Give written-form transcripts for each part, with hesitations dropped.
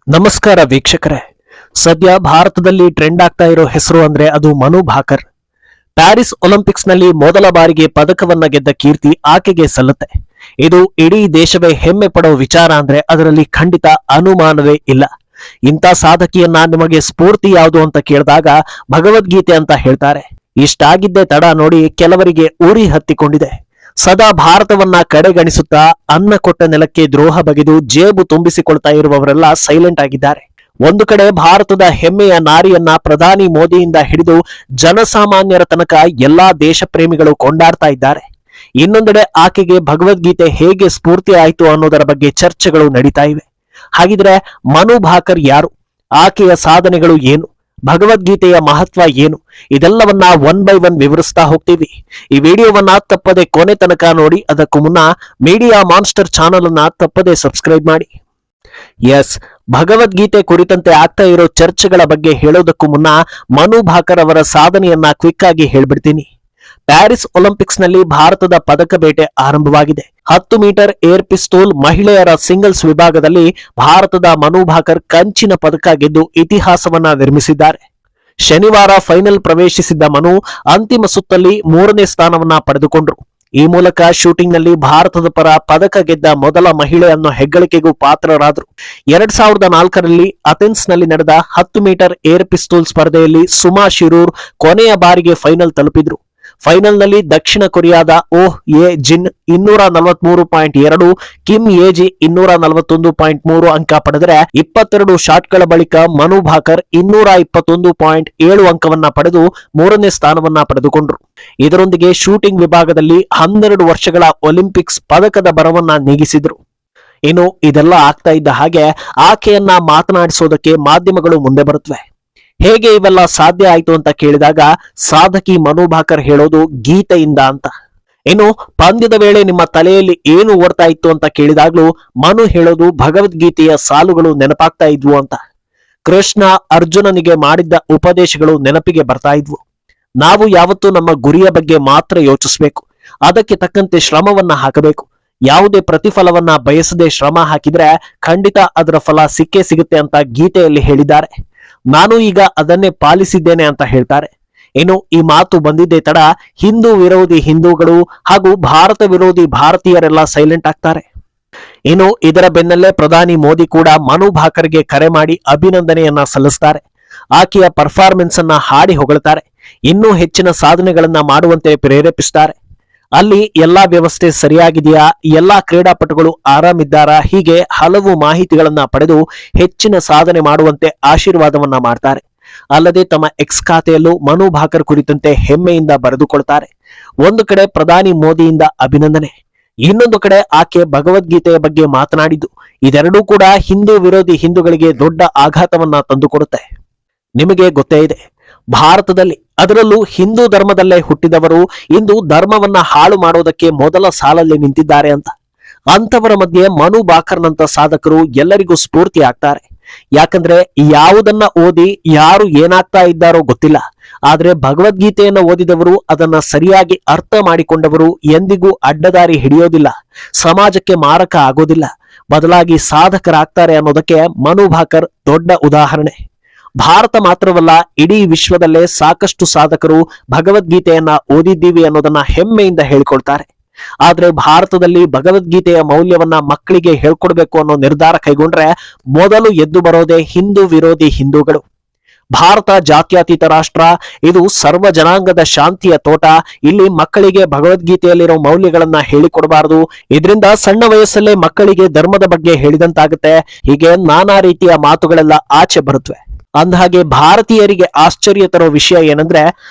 ನಮಸ್ಕಾರ ವೀಕ್ಷಕರೇ. ಸದ್ಯ ಭಾರತದಲ್ಲಿ ಟ್ರೆಂಡ್ ಆಗ್ತಾ ಇರೋ ಹೆಸರು ಅಂದ್ರೆ ಅದು ಮನು ಭಾಕರ್. ಪ್ಯಾರಿಸ್ ಒಲಿಂಪಿಕ್ಸ್ ನಲ್ಲಿ ಮೊದಲ ಬಾರಿಗೆ ಪದಕವನ್ನ ಗೆದ್ದ ಕೀರ್ತಿ ಆಕೆಗೆ ಸಲ್ಲುತ್ತೆ. ಇದು ಇಡೀ ದೇಶವೇ ಹೆಮ್ಮೆ ಪಡೋ ವಿಚಾರ ಅಂದ್ರೆ ಅದರಲ್ಲಿ ಖಂಡಿತ ಅನುಮಾನವೇ ಇಲ್ಲ. ಇಂಥ ಸಾಧಕಿಯನ್ನ ನಿಮಗೆ ಸ್ಫೂರ್ತಿ ಯಾವುದು ಅಂತ ಕೇಳಿದಾಗ ಭಗವದ್ಗೀತೆ ಅಂತ ಹೇಳ್ತಾರೆ. ಇಷ್ಟಾಗಿದ್ದೇ ತಡ ನೋಡಿ ಕೆಲವರಿಗೆ ಉರಿ ಹತ್ತಿಕೊಂಡಿದೆ. ಸದಾ ಭಾರತವನ್ನ ಕಡೆಗಣಿಸುತ್ತಾ ಅನ್ನ ಕೊಟ್ಟ ನೆಲಕ್ಕೆ ದ್ರೋಹ ಬಗೆದು ಜೇಬು ತುಂಬಿಸಿಕೊಳ್ತಾ ಇರುವವರೆಲ್ಲ ಸೈಲೆಂಟ್ ಆಗಿದ್ದಾರೆ. ಒಂದು ಕಡೆ ಭಾರತದ ಹೆಮ್ಮೆಯ ನಾರಿಯನ್ನ ಪ್ರಧಾನಿ ಮೋದಿಯಿಂದ ಹಿಡಿದು ಜನಸಾಮಾನ್ಯರ ತನಕ ಎಲ್ಲಾ ದೇಶ ಪ್ರೇಮಿಗಳು ಕೊಂಡಾಡ್ತಾ ಇದ್ದಾರೆ. ಇನ್ನೊಂದೆಡೆ ಆಕೆಗೆ ಭಗವದ್ಗೀತೆ ಹೇಗೆ ಸ್ಫೂರ್ತಿ ಆಯಿತು ಅನ್ನೋದರ ಬಗ್ಗೆ ಚರ್ಚೆಗಳು ನಡೀತಾ ಇವೆ. ಹಾಗಿದ್ರೆ ಮನು ಭಾಕರ್ ಯಾರು? ಆಕೆಯ ಸಾಧನೆಗಳು ಏನು? ಭಗವದ್ಗೀತೆಯ ಮಹತ್ವ ಏನು? ಇದೆಲ್ಲವನ್ನ ಒನ್ ಬೈ ಒನ್ ವಿವರಿಸ್ತಾ ಹೋಗ್ತೀವಿ. ಈ ವಿಡಿಯೋವನ್ನ ತಪ್ಪದೆ ಕೊನೆ ತನಕ ನೋಡಿ. ಅದಕ್ಕೂ ಮುನ್ನ ಮೀಡಿಯಾ ಮಾನ್ಸ್ಟರ್ ಚಾನೆಲ್ ಅನ್ನ ತಪ್ಪದೆ ಸಬ್ಸ್ಕ್ರೈಬ್ ಮಾಡಿ. ಎಸ್, ಭಗವದ್ಗೀತೆ ಕುರಿತಂತೆ ಆಗ್ತಾ ಇರೋ ಚರ್ಚೆಗಳ ಬಗ್ಗೆ ಹೇಳೋದಕ್ಕೂ ಮುನ್ನ ಮನು ಭಾಕರ್ ಅವರ ಸಾಧನೆಯನ್ನ ಕ್ವಿಕ್ ಆಗಿ ಹೇಳ್ಬಿಡ್ತೀನಿ. ಪ್ಯಾರಿಸ್ ಒಲಿಂಪಿಕ್ಸ್ ನಲ್ಲಿ ಭಾರತದ ಪದಕ ಬೇಟೆ ಆರಂಭವಾಗಿದೆ. 10 ಮೀಟರ್ ಏರ್ ಪಿಸ್ತೂಲ್ ಮಹಿಳೆಯರ ಸಿಂಗಲ್ಸ್ ವಿಭಾಗದಲ್ಲಿ ಭಾರತದ ಮನು ಭಾಕರ್ ಕಂಚಿನ ಪದಕ ಗೆದ್ದು ಇತಿಹಾಸವನ್ನ ನಿರ್ಮಿಸಿದ್ದಾರೆ. ಶನಿವಾರ ಫೈನಲ್ ಪ್ರವೇಶಿಸಿದ್ದ ಮನು ಅಂತಿಮ ಸುತ್ತಲ್ಲಿ 3ನೇ ಸ್ಥಾನವನ್ನ ಪಡೆದುಕೊಂಡ್ರು. ಈ ಮೂಲಕ ಶೂಟಿಂಗ್ ನಲ್ಲಿ ಭಾರತದ ಪರ ಪದಕ ಗೆದ್ದ ಮೊದಲ ಮಹಿಳೆ ಅನ್ನೋ ಹೆಗ್ಗಳಿಕೆಗೂ ಪಾತ್ರರಾದರು. 2004ರಲ್ಲಿ ಅಥೆನ್ಸ್ ನಲ್ಲಿ ನಡೆದ 10 ಮೀಟರ್ ಏರ್ ಪಿಸ್ತೂಲ್ ಸ್ಪರ್ಧೆಯಲ್ಲಿ ಸುಮಾ ಶಿರೂರ್ ಕೊನೆಯ ಬಾರಿಗೆ ಫೈನಲ್ ತಲುಪಿದ್ರು. ಫೈನಲ್ ನಲ್ಲಿ ದಕ್ಷಿಣ ಕೊರಿಯಾದ ಓಹ್ ಎ ಜಿನ್ 243.2, ಕಿಮ್ ಎಜಿ 241.3 ಅಂಕ ಪಡೆದರೆ 22 ಶಾಟ್ಗಳ ಬಳಿಕ ಮನು ಭಾಕರ್ 221.7 ಅಂಕವನ್ನ ಪಡೆದು 3ನೇ ಸ್ಥಾನವನ್ನ ಪಡೆದುಕೊಂಡ್ರು. ಇದರೊಂದಿಗೆ ಶೂಟಿಂಗ್ ವಿಭಾಗದಲ್ಲಿ 12 ವರ್ಷಗಳ ಒಲಿಂಪಿಕ್ಸ್ ಪದಕದ ಬರವನ್ನ ನೀಗಿಸಿದ್ರು. ಇನ್ನು ಇದೆಲ್ಲ ಆಗ್ತಾ ಇದ್ದ ಹಾಗೆ ಆಕೆಯನ್ನ ಮಾತನಾಡಿಸೋದಕ್ಕೆ ಮಾಧ್ಯಮಗಳು ಮುಂದೆ ಬರುತ್ತವೆ. ಹೇಗೆ ಇವೆಲ್ಲ ಸಾಧ್ಯ ಆಯ್ತು ಅಂತ ಕೇಳಿದಾಗ ಸಾಧಕಿ ಮನು ಭಾಕರ್ ಹೇಳೋದು ಗೀತೆಯಿಂದ ಅಂತ. ಇನ್ನು ಪಂದ್ಯದ ವೇಳೆ ನಿಮ್ಮ ತಲೆಯಲ್ಲಿ ಏನು ಓಡ್ತಾ ಇತ್ತು ಅಂತ ಕೇಳಿದಾಗ್ಲೂ ಮನು ಹೇಳೋದು ಭಗವದ್ಗೀತೆಯ ಸಾಲುಗಳು ನೆನಪಾಗ್ತಾ ಇದ್ವು ಅಂತ. ಕೃಷ್ಣ ಅರ್ಜುನನಿಗೆ ಮಾಡಿದ್ದ ಉಪದೇಶಗಳು ನೆನಪಿಗೆ ಬರ್ತಾ ಇದ್ವು. ನಾವು ಯಾವತ್ತೂ ನಮ್ಮ ಗುರಿಯ ಬಗ್ಗೆ ಮಾತ್ರ ಯೋಚಿಸಬೇಕು, ಅದಕ್ಕೆ ತಕ್ಕಂತೆ ಶ್ರಮವನ್ನ ಹಾಕಬೇಕು. ಯಾವುದೇ ಪ್ರತಿಫಲವನ್ನ ಬಯಸದೆ ಶ್ರಮ ಹಾಕಿದ್ರೆ ಖಂಡಿತ ಅದರ ಫಲ ಸಿಕ್ಕೇ ಸಿಗುತ್ತೆ ಅಂತ ಗೀತೆಯಲ್ಲಿ ಹೇಳಿದ್ದಾರೆ. ನಾನು ಈಗ ಅದನ್ನೇ ಪಾಲಿಸಿದ್ದೇನೆ ಅಂತ ಹೇಳ್ತಾರೆ. ಇನ್ನು ಈ ಮಾತು ಬಂದಿದ್ದೇ ತಡ ಹಿಂದೂ ವಿರೋಧಿ ಹಿಂದೂಗಳು ಹಾಗೂ ಭಾರತ ವಿರೋಧಿ ಭಾರತೀಯರೆಲ್ಲ ಸೈಲೆಂಟ್ ಆಗ್ತಾರೆ. ಇನ್ನು ಇದರ ಬೆನ್ನಲ್ಲೇ ಪ್ರಧಾನಿ ಮೋದಿ ಕೂಡ ಮನು ಭಾಕರ್ಗೆ ಕರೆ ಮಾಡಿ ಅಭಿನಂದನೆಯನ್ನ ಸಲ್ಲಿಸ್ತಾರೆ. ಆಕೆಯ ಪರ್ಫಾರ್ಮೆನ್ಸ್ ಅನ್ನ ಹಾಡಿ ಹೊಗಳ್ತಾರೆ. ಇನ್ನೂ ಹೆಚ್ಚಿನ ಸಾಧನೆಗಳನ್ನ ಮಾಡುವಂತೆ ಪ್ರೇರೇಪಿಸ್ತಾರೆ. ಅಲ್ಲಿ ಎಲ್ಲಾ ವ್ಯವಸ್ಥೆ ಸರಿಯಾಗಿದೆಯಾ, ಎಲ್ಲಾ ಕ್ರೀಡಾಪಟುಗಳು ಆರಾಮಿದ್ದಾರಾ, ಹೀಗೆ ಹಲವು ಮಾಹಿತಿಗಳನ್ನ ಪಡೆದು ಹೆಚ್ಚಿನ ಸಾಧನೆ ಮಾಡುವಂತೆ ಆಶೀರ್ವಾದವನ್ನ ಮಾಡ್ತಾರೆ. ಅಲ್ಲದೆ ತಮ್ಮ ಎಕ್ಸ್ ಖಾತೆಯಲ್ಲೂ ಮನು ಭಾಕರ್ ಕುರಿತಂತೆ ಹೆಮ್ಮೆಯಿಂದ ಬರೆದುಕೊಳ್ತಾರೆ. ಒಂದು ಕಡೆ ಪ್ರಧಾನಿ ಮೋದಿಯಿಂದ ಅಭಿನಂದನೆ, ಇನ್ನೊಂದು ಕಡೆ ಆಕೆ ಭಗವದ್ಗೀತೆಯ ಬಗ್ಗೆ ಮಾತನಾಡಿದ್ದು. ಇದೆರಡೂ ಕೂಡ ಹಿಂದೂ ವಿರೋಧಿ ಹಿಂದೂಗಳಿಗೆ ದೊಡ್ಡ ಆಘಾತವನ್ನ ತಂದುಕೊಡುತ್ತೆ. ನಿಮಗೆ ಗೊತ್ತೇ ಇದೆ, ಭಾರತದಲ್ಲಿ ಅದರಲ್ಲೂ ಹಿಂದೂ ಧರ್ಮದಲ್ಲೇ ಹುಟ್ಟಿದವರು ಇಂದು ಧರ್ಮವನ್ನ ಹಾಳು ಮಾಡೋದಕ್ಕೆ ಮೊದಲ ಸಾಲಲ್ಲಿ ನಿಂತಿದ್ದಾರೆ ಅಂತ. ಅಂತವರ ಮಧ್ಯೆ ಮನು ಭಾಕರ್ನಂತ ಸಾಧಕರು ಎಲ್ಲರಿಗೂ ಸ್ಫೂರ್ತಿ ಆಗ್ತಾರೆ. ಯಾಕಂದ್ರೆ ಯಾವುದನ್ನ ಓದಿ ಯಾರು ಏನಾಗ್ತಾ ಇದ್ದಾರೋ ಗೊತ್ತಿಲ್ಲ, ಆದ್ರೆ ಭಗವದ್ಗೀತೆಯನ್ನ ಓದಿದವರು, ಅದನ್ನ ಸರಿಯಾಗಿ ಅರ್ಥ ಮಾಡಿಕೊಂಡವರು ಎಂದಿಗೂ ಅಡ್ಡದಾರಿ ಹಿಡಿಯೋದಿಲ್ಲ, ಸಮಾಜಕ್ಕೆ ಮಾರಕ ಆಗೋದಿಲ್ಲ, ಬದಲಾಗಿ ಸಾಧಕರಾಗ್ತಾರೆ ಅನ್ನೋದಕ್ಕೆ ಮನು ಭಾಕರ್ ದೊಡ್ಡ ಉದಾಹರಣೆ. ಭಾರತ ಮಾತ್ರವಲ್ಲ, ಇಡೀ ವಿಶ್ವದಲ್ಲೇ ಸಾಕಷ್ಟು ಸಾಧಕರು ಭಗವದ್ಗೀತೆಯನ್ನ ಓದಿದ್ದೀವಿ ಅನ್ನೋದನ್ನ ಹೆಮ್ಮೆಯಿಂದ ಹೇಳ್ಕೊಳ್ತಾರೆ. ಆದ್ರೆ ಭಾರತದಲ್ಲಿ ಭಗವದ್ಗೀತೆಯ ಮೌಲ್ಯವನ್ನ ಮಕ್ಕಳಿಗೆ ಹೇಳ್ಕೊಡ್ಬೇಕು ಅನ್ನೋ ನಿರ್ಧಾರ ಕೈಗೊಂಡ್ರೆ ಮೊದಲು ಎದ್ದು ಬರೋದೇ ಹಿಂದೂ ವಿರೋಧಿ ಹಿಂದೂಗಳು. ಭಾರತ ಜಾತ್ಯತೀತ ರಾಷ್ಟ್ರ, ಇದು ಸರ್ವ ಜನಾಂಗದ ಶಾಂತಿಯ ತೋಟ. ಇಲ್ಲಿ ಮಕ್ಕಳಿಗೆ ಭಗವದ್ಗೀತೆಯಲ್ಲಿರೋ ಮೌಲ್ಯಗಳನ್ನ ಹೇಳಿಕೊಡಬಾರದು, ಇದರಿಂದ ಸಣ್ಣ ವಯಸ್ಸಲ್ಲೇ ಮಕ್ಕಳಿಗೆ ಧರ್ಮದ ಬಗ್ಗೆ ಹೇಳಿದಂತಾಗುತ್ತೆ. ಹೀಗೆ ನಾನಾ ರೀತಿಯ ಮಾತುಗಳೆಲ್ಲ ಆಚೆ ಬರುತ್ತವೆ. ಅಂದಹಾಗೆ ಭಾರತೀಯರಿಗೆ ಆಶ್ಚರ್ಯ ತರೋ ವಿಷಯ ಏನಂದ್ರೆ,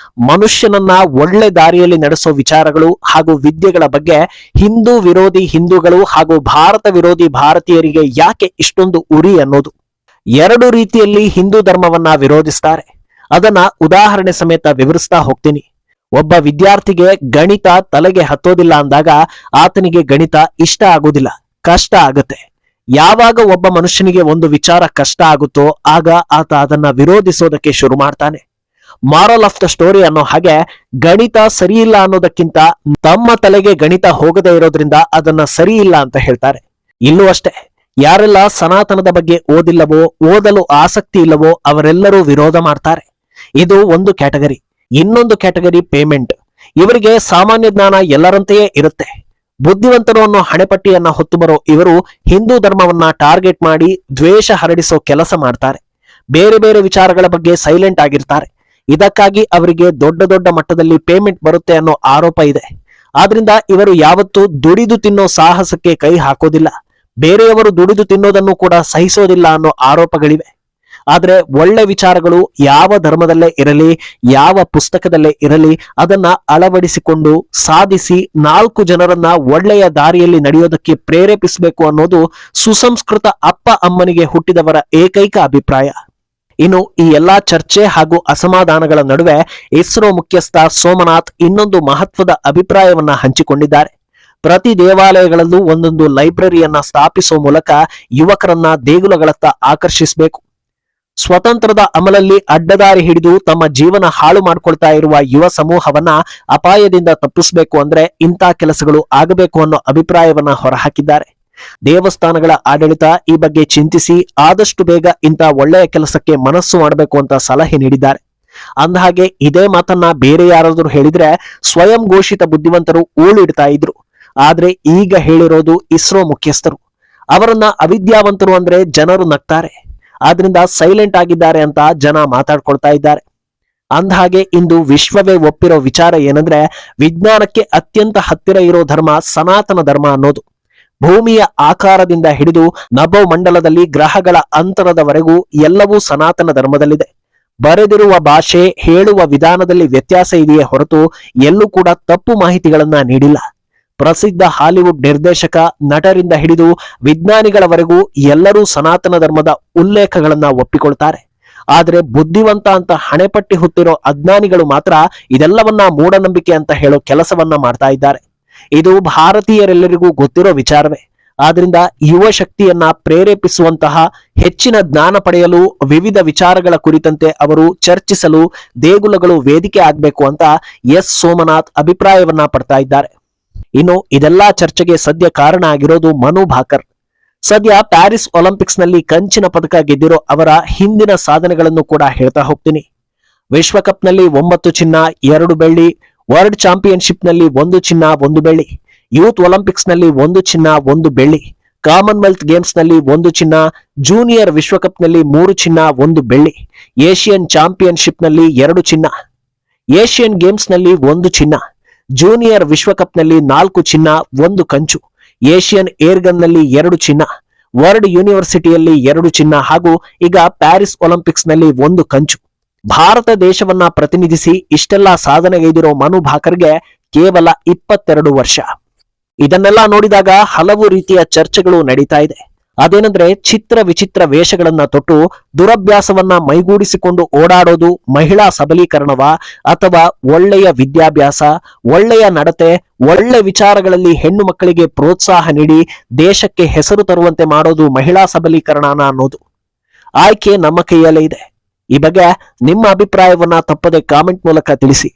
ಮನುಷ್ಯನನ್ನ ಒಳ್ಳೆ ದಾರಿಯಲ್ಲಿ ನಡೆಸೋ ವಿಚಾರಗಳು ಹಾಗೂ ವಿದ್ಯೆಗಳ ಬಗ್ಗೆ ಹಿಂದೂ ವಿರೋಧಿ ಹಿಂದೂಗಳು ಹಾಗೂ ಭಾರತ ವಿರೋಧಿ ಭಾರತೀಯರಿಗೆ ಯಾಕೆ ಇಷ್ಟೊಂದು ಉರಿ ಅನ್ನೋದು. 2 ರೀತಿಯಲ್ಲಿ ಹಿಂದೂ ಧರ್ಮವನ್ನ ವಿರೋಧಿಸ್ತಾರೆ. ಅದನ್ನ ಉದಾಹರಣೆ ಸಮೇತ ವಿವರಿಸ್ತಾ ಹೋಗ್ತೀನಿ. ಒಬ್ಬ ವಿದ್ಯಾರ್ಥಿಗೆ ಗಣಿತ ತಲೆಗೆ ಹತ್ತೋದಿಲ್ಲ ಅಂದಾಗ ಆತನಿಗೆ ಗಣಿತ ಇಷ್ಟ ಆಗೋದಿಲ್ಲ, ಕಷ್ಟ ಆಗತ್ತೆ. ಯಾವಾಗ ಒಬ್ಬ ಮನುಷ್ಯನಿಗೆ ಒಂದು ವಿಚಾರ ಕಷ್ಟ ಆಗುತ್ತೋ ಆಗ ಆತ ಅದನ್ನ ವಿರೋಧಿಸೋದಕ್ಕೆ ಶುರು ಮಾಡ್ತಾನೆ. ಮಾರಲ್ ಆಫ್ ದ ಸ್ಟೋರಿ ಅನ್ನೋ ಹಾಗೆ ಗಣಿತ ಸರಿ ಇಲ್ಲ ಅನ್ನೋದಕ್ಕಿಂತ ತಮ್ಮ ತಲೆಗೆ ಗಣಿತ ಹೋಗದೇ ಇರೋದ್ರಿಂದ ಅದನ್ನ ಸರಿ ಇಲ್ಲ ಅಂತ ಹೇಳ್ತಾರೆ. ಇಲ್ಲೂ ಅಷ್ಟೇ, ಯಾರೆಲ್ಲ ಸನಾತನದ ಬಗ್ಗೆ ಓದಿಲ್ಲವೋ, ಓದಲು ಆಸಕ್ತಿ ಇಲ್ಲವೋ ಅವರೆಲ್ಲರೂ ವಿರೋಧ ಮಾಡ್ತಾರೆ. ಇದು ಒಂದು ಕ್ಯಾಟಗರಿ. ಇನ್ನೊಂದು ಕ್ಯಾಟಗರಿ ಪೇಮೆಂಟ್. ಇವರಿಗೆ ಸಾಮಾನ್ಯ ಜ್ಞಾನ ಎಲ್ಲರಂತೆಯೇ ಇರುತ್ತೆ. ಬುದ್ಧಿವಂತರು ಅನ್ನೋ ಹಣೆಪಟ್ಟಿಯನ್ನ ಹೊತ್ತು ಬರೋ ಇವರು ಹಿಂದೂ ಧರ್ಮವನ್ನ ಟಾರ್ಗೆಟ್ ಮಾಡಿ ದ್ವೇಷ ಹರಡಿಸೋ ಕೆಲಸ ಮಾಡ್ತಾರೆ. ಬೇರೆ ಬೇರೆ ವಿಚಾರಗಳ ಬಗ್ಗೆ ಸೈಲೆಂಟ್ ಆಗಿರ್ತಾರೆ. ಇದಕ್ಕಾಗಿ ಅವರಿಗೆ ದೊಡ್ಡ ದೊಡ್ಡ ಮಟ್ಟದಲ್ಲಿ ಪೇಮೆಂಟ್ ಬರುತ್ತೆ ಅನ್ನೋ ಆರೋಪ ಇದೆ. ಆದ್ರಿಂದ ಇವರು ಯಾವತ್ತೂ ದುಡಿದು ತಿನ್ನೋ ಸಾಹಸಕ್ಕೆ ಕೈ ಹಾಕೋದಿಲ್ಲ. ಬೇರೆಯವರು ದುಡಿದು ತಿನ್ನೋದನ್ನು ಕೂಡ ಸಹಿಸೋದಿಲ್ಲ ಅನ್ನೋ ಆರೋಪಗಳಿವೆ. ಆದ್ರೆ ಒಳ್ಳೆ ವಿಚಾರಗಳು ಯಾವ ಧರ್ಮದಲ್ಲೇ ಇರಲಿ, ಯಾವ ಪುಸ್ತಕದಲ್ಲೇ ಇರಲಿ, ಅದನ್ನ ಅಳವಡಿಸಿಕೊಂಡು ಸಾಧಿಸಿ 4 ಜನರನ್ನ ಒಳ್ಳೆಯ ದಾರಿಯಲ್ಲಿ ನಡೆಯೋದಕ್ಕೆ ಪ್ರೇರೇಪಿಸಬೇಕು ಅನ್ನೋದು ಸುಸಂಸ್ಕೃತ ಅಪ್ಪ ಅಮ್ಮನಿಗೆ ಹುಟ್ಟಿದವರ ಏಕೈಕ ಅಭಿಪ್ರಾಯ. ಇನ್ನು ಈ ಎಲ್ಲಾ ಚರ್ಚೆ ಹಾಗೂ ಅಸಮಾಧಾನಗಳ ನಡುವೆ ಇಸ್ರೋ ಮುಖ್ಯಸ್ಥ ಸೋಮನಾಥ್ ಇನ್ನೊಂದು ಮಹತ್ವದ ಅಭಿಪ್ರಾಯವನ್ನ ಹಂಚಿಕೊಂಡಿದ್ದಾರೆ. ಪ್ರತಿ ದೇವಾಲಯಗಳಲ್ಲೂ ಒಂದೊಂದು ಲೈಬ್ರರಿಯನ್ನ ಸ್ಥಾಪಿಸುವ ಮೂಲಕ ಯುವಕರನ್ನ ದೇಗುಲಗಳತ್ತ ಆಕರ್ಷಿಸಬೇಕು. ಸ್ವತಂತ್ರದ ಅಮಲಲ್ಲಿ ಅಡ್ಡದಾರಿ ಹಿಡಿದು ತಮ್ಮ ಜೀವನ ಹಾಳು ಮಾಡ್ಕೊಳ್ತಾ ಇರುವ ಯುವ ಸಮೂಹವನ್ನ ಅಪಾಯದಿಂದ ತಪ್ಪಿಸಬೇಕು ಅಂದ್ರೆ ಇಂಥ ಕೆಲಸಗಳು ಆಗಬೇಕು ಅನ್ನೋ ಅಭಿಪ್ರಾಯವನ್ನ ಹೊರಹಾಕಿದ್ದಾರೆ. ದೇವಸ್ಥಾನಗಳ ಆಡಳಿತ ಈ ಬಗ್ಗೆ ಚಿಂತಿಸಿ ಆದಷ್ಟು ಬೇಗ ಇಂಥ ಒಳ್ಳೆಯ ಕೆಲಸಕ್ಕೆ ಮನಸ್ಸು ಮಾಡಬೇಕು ಅಂತ ಸಲಹೆ ನೀಡಿದ್ದಾರೆ. ಅಂದಹಾಗೆ ಇದೇ ಮಾತನ್ನ ಬೇರೆ ಯಾರಾದ್ರೂ ಹೇಳಿದ್ರೆ ಸ್ವಯಂ ಘೋಷಿತ ಬುದ್ಧಿವಂತರು ಊಳಿಡ್ತಾ ಇದ್ರು. ಆದ್ರೆ ಈಗ ಹೇಳಿರೋದು ಇಸ್ರೋ ಮುಖ್ಯಸ್ಥರು. ಅವರನ್ನ ಅವಿದ್ಯಾವಂತರು ಅಂದ್ರೆ ಜನರು ನಗ್ತಾರೆ. ಆದ್ರಿಂದ ಸೈಲೆಂಟ್ ಆಗಿದ್ದಾರೆ ಅಂತ ಜನ ಮಾತಾಡ್ಕೊಳ್ತಾ ಇದ್ದಾರೆ. ಅಂದಹಾಗೆ ಇಂದು ವಿಶ್ವವೇ ಒಪ್ಪಿರೋ ವಿಚಾರ ಏನಂದ್ರೆ ವಿಜ್ಞಾನಕ್ಕೆ ಅತ್ಯಂತ ಹತ್ತಿರ ಇರೋ ಧರ್ಮ ಸನಾತನ ಧರ್ಮ ಅನ್ನೋದು. ಭೂಮಿಯ ಆಕಾರದಿಂದ ಹಿಡಿದು ನಭೋಮಂಡಲದಲ್ಲಿ ಗ್ರಹಗಳ ಅಂತರದವರೆಗೂ ಎಲ್ಲವೂ ಸನಾತನ ಧರ್ಮದಲ್ಲಿದೆ. ಬರೆದಿರುವ ಭಾಷೆ, ಹೇಳುವ ವಿಧಾನದಲ್ಲಿ ವ್ಯತ್ಯಾಸ ಇದೆಯೇ ಹೊರತು ಎಲ್ಲೂ ಕೂಡ ತಪ್ಪು ಮಾಹಿತಿಗಳನ್ನ ನೀಡಿಲ್ಲ. ಪ್ರಸಿದ್ಧ ಹಾಲಿವುಡ್ ನಿರ್ದೇಶಕ, ನಟರಿಂದ ಹಿಡಿದು ವಿಜ್ಞಾನಿಗಳವರೆಗೂ ಎಲ್ಲರೂ ಸನಾತನ ಧರ್ಮದ ಉಲ್ಲೇಖಗಳನ್ನ ಒಪ್ಪಿಕೊಳ್ತಾರೆ. ಆದ್ರೆ ಬುದ್ಧಿವಂತ ಅಂತ ಹಣೆಪಟ್ಟಿ ಹೊತ್ತಿರೋ ಅಜ್ಞಾನಿಗಳು ಮಾತ್ರ ಇದೆಲ್ಲವನ್ನ ಮೂಢನಂಬಿಕೆ ಅಂತ ಹೇಳೋ ಕೆಲಸವನ್ನ ಮಾಡ್ತಾ ಇದ್ದಾರೆ. ಇದು ಭಾರತೀಯರೆಲ್ಲರಿಗೂ ಗೊತ್ತಿರೋ ವಿಚಾರವೇ. ಆದ್ರಿಂದ ಯುವ ಶಕ್ತಿಯನ್ನ ಪ್ರೇರೇಪಿಸುವಂತಹ, ಹೆಚ್ಚಿನ ಜ್ಞಾನ ಪಡೆಯಲು, ವಿವಿಧ ವಿಚಾರಗಳ ಕುರಿತಂತೆ ಅವರು ಚರ್ಚಿಸಲು ದೇಗುಲಗಳು ವೇದಿಕೆ ಆಗ್ಬೇಕು ಅಂತ ಎಸ್ ಸೋಮನಾಥ್ ಅಭಿಪ್ರಾಯವನ್ನ ಪಡ್ತಾ ಇದ್ದಾರೆ. ಇನ್ನು ಇದೆಲ್ಲಾ ಚರ್ಚೆಗೆ ಸದ್ಯ ಕಾರಣ ಆಗಿರೋದು ಮನು ಭಾಕರ್. ಸದ್ಯ ಪ್ಯಾರಿಸ್ ಒಲಿಂಪಿಕ್ಸ್ ನಲ್ಲಿ ಕಂಚಿನ ಪದಕ ಗೆದ್ದಿರೋ ಅವರ ಹಿಂದಿನ ಸಾಧನೆಗಳನ್ನು ಕೂಡ ಹೇಳ್ತಾ ಹೋಗ್ತೀನಿ. ವಿಶ್ವಕಪ್ ನಲ್ಲಿ 9 ಚಿನ್ನ, 2 ಬೆಳ್ಳಿ, ವರ್ಲ್ಡ್ ಚಾಂಪಿಯನ್ಶಿಪ್ ನಲ್ಲಿ 1 ಚಿನ್ನ, 1 ಬೆಳ್ಳಿ, ಯೂತ್ ಒಲಿಂಪಿಕ್ಸ್ ನಲ್ಲಿ 1 ಚಿನ್ನ, 1 ಬೆಳ್ಳಿ, ಕಾಮನ್ವೆಲ್ತ್ ಗೇಮ್ಸ್ ನಲ್ಲಿ 1 ಚಿನ್ನ, ಜೂನಿಯರ್ ವಿಶ್ವಕಪ್ ನಲ್ಲಿ 3 ಚಿನ್ನ, 1 ಬೆಳ್ಳಿ, ಏಷಿಯನ್ ಚಾಂಪಿಯನ್ಶಿಪ್ ನಲ್ಲಿ 2 ಚಿನ್ನ, ಏಷಿಯನ್ ಗೇಮ್ಸ್ ನಲ್ಲಿ 1 ಚಿನ್ನ, ಜೂನಿಯರ್ ವಿಶ್ವಕಪ್ ನಲ್ಲಿ 4 ಚಿನ್ನ, 1 ಕಂಚು, ಏಷಿಯನ್ ಏರ್ಗನ್ ನಲ್ಲಿ 2 ಚಿನ್ನ, ವರ್ಲ್ಡ್ ಯೂನಿವರ್ಸಿಟಿಯಲ್ಲಿ 2 ಚಿನ್ನ ಹಾಗೂ ಈಗ ಪ್ಯಾರಿಸ್ ಒಲಿಂಪಿಕ್ಸ್ ನಲ್ಲಿ 1 ಕಂಚು. ಭಾರತ ದೇಶವನ್ನ ಪ್ರತಿನಿಧಿಸಿ ಇಷ್ಟೆಲ್ಲಾ ಸಾಧನೆಗೈದಿರೋ ಮನು ಭಾಕರ್ಗೆ ಕೇವಲ 22 ವರ್ಷ. ಇದನ್ನೆಲ್ಲ ನೋಡಿದಾಗ ಹಲವು ರೀತಿಯ ಚರ್ಚೆಗಳು ನಡೀತಾ ಇದೆ. ಅದೇನೆಂದ್ರೆ ಚಿತ್ರ ವಿಚಿತ್ರ ವೇಷಗಳನ್ನ ತೊಟ್ಟು ದುರಭ್ಯಾಸವನ್ನ ಮೈಗೂಡಿಸಿಕೊಂಡು ಓಡಾಡೋದು ಮಹಿಳಾ ಸಬಲೀಕರಣವ, ಅಥವಾ ಒಳ್ಳೆಯ ವಿದ್ಯಾಭ್ಯಾಸ, ಒಳ್ಳೆಯ ನಡತೆ, ಒಳ್ಳೆ ವಿಚಾರಗಳಲ್ಲಿ ಹೆಣ್ಣು ಮಕ್ಕಳಿಗೆ ಪ್ರೋತ್ಸಾಹ ನೀಡಿ ದೇಶಕ್ಕೆ ಹೆಸರು ತರುವಂತೆ ಮಾಡೋದು ಮಹಿಳಾ ಸಬಲೀಕರಣನ ಅನ್ನೋದು. ಆಯ್ಕೆ ನಮ್ಮ ಕೈಯಲ್ಲೇ ಇದೆ. ಈ ಬಗ್ಗೆ ನಿಮ್ಮ ಅಭಿಪ್ರಾಯವನ್ನ ತಪ್ಪದೆ ಕಾಮೆಂಟ್ ಮೂಲಕ ತಿಳಿಸಿ.